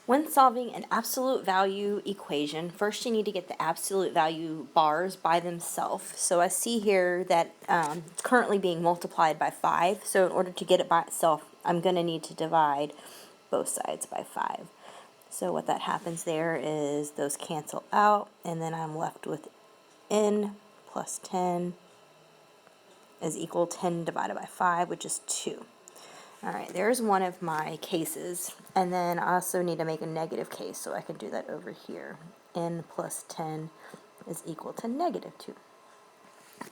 When solving an absolute value equation, first you need to get the absolute value bars by themselves. So I see here that it's currently being multiplied by 5. So in order to get it by itself, I'm going to need to divide both sides by 5. So what that happens there is those cancel out, and then I'm left with n plus 10 is equal to 10 divided by 5, which is 2. Alright, there's one of my cases, and then I also need to make a negative case, so I can do that over here. N plus 10 is equal to negative 2.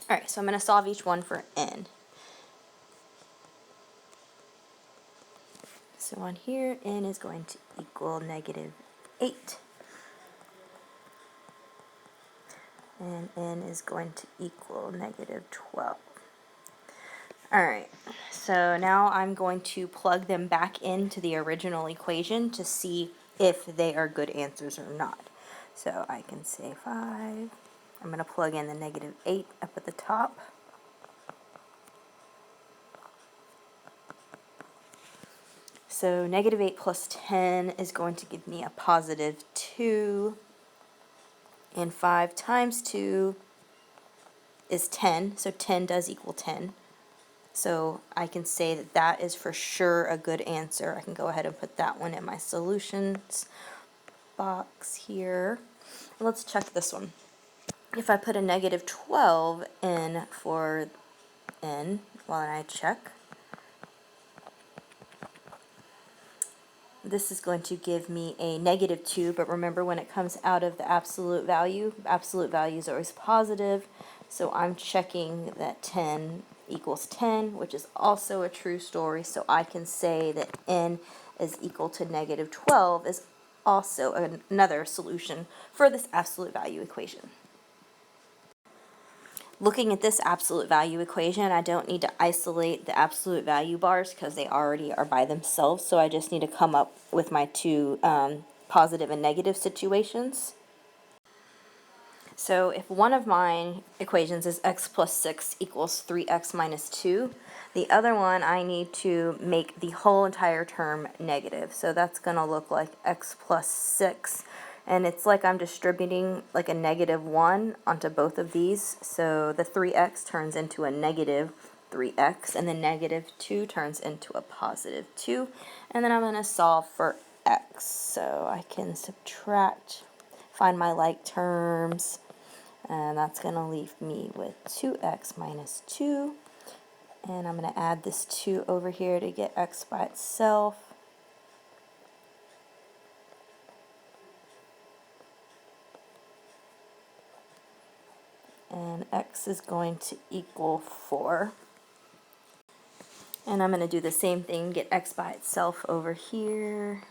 Alright, so I'm going to solve each one for n. So on here, n is going to equal negative 8. And n is going to equal negative 12. Alright, so now I'm going to plug them back into the original equation to see if they are good answers or not. So I can say 5. I'm going to plug in the negative 8 up at the top. So negative 8 plus 10 is going to give me a positive 2. And 5 times 2 is 10, so 10 does equal 10. So I can say that that is for sure a good answer. I can go ahead and put that one in my solutions box here. Let's check this one. If I put a negative 12 in for n, while I check, this is going to give me a negative 2, but remember when it comes out of the absolute value is always positive, so I'm checking that 10 equals 10, which is also a true story, so I can say that n is equal to negative 12 is also another solution for this absolute value equation. Looking at this absolute value equation, I don't need to isolate the absolute value bars because they already are by themselves, so I just need to come up with my two positive and negative situations. So if one of my equations is x plus 6 equals 3x minus 2, the other one I need to make the whole entire term negative. So that's going to look like x plus 6. And it's like I'm distributing like a negative 1 onto both of these. So the 3x turns into a negative 3x, and the negative 2 turns into a positive 2. And then I'm going to solve for x. So I can subtract, find my like terms, and that's going to leave me with 2x minus 2. And I'm going to add this 2 over here to get x by itself. And x is going to equal 4. And I'm going to do the same thing, get x by itself over here.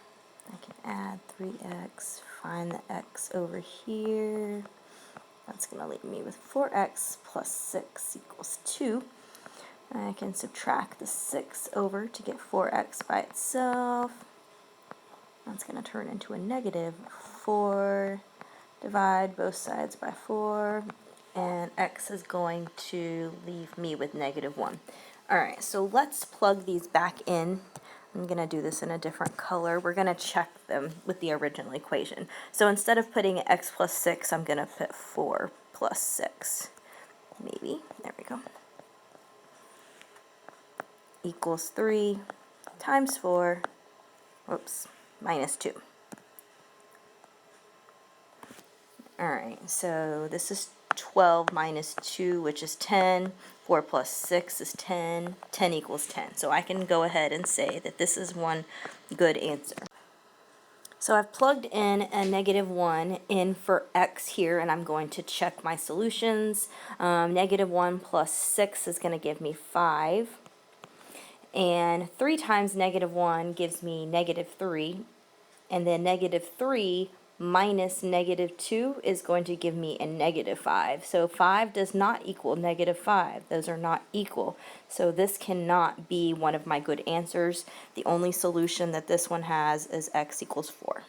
I can add 3x, find the x over here. That's going to leave me with 4x plus 6 equals 2. I can subtract the 6 over to get 4x by itself. That's going to turn into a negative 4. Divide both sides by 4. And x is going to leave me with negative 1. Alright, so let's plug these back in. I'm going to do this in a different color. We're going to check them with the original equation. So instead of putting x plus 6, I'm going to put 4 plus 6. Maybe. There we go. Equals 3 times 4, minus 2. Alright, so this is 12 minus 2, which is 10. 4 plus 6 is 10. 10 equals 10. So I can go ahead and say that this is one good answer. So I've plugged in a negative 1 in for x here, and I'm going to check my solutions. Negative 1 plus 6 is going to give me 5. And 3 times negative 1 gives me negative 3. And then negative 3 minus negative 2 is going to give me a negative 5. So 5 does not equal negative 5. Those are not equal. So this cannot be one of my good answers. The only solution that this one has is x equals 4.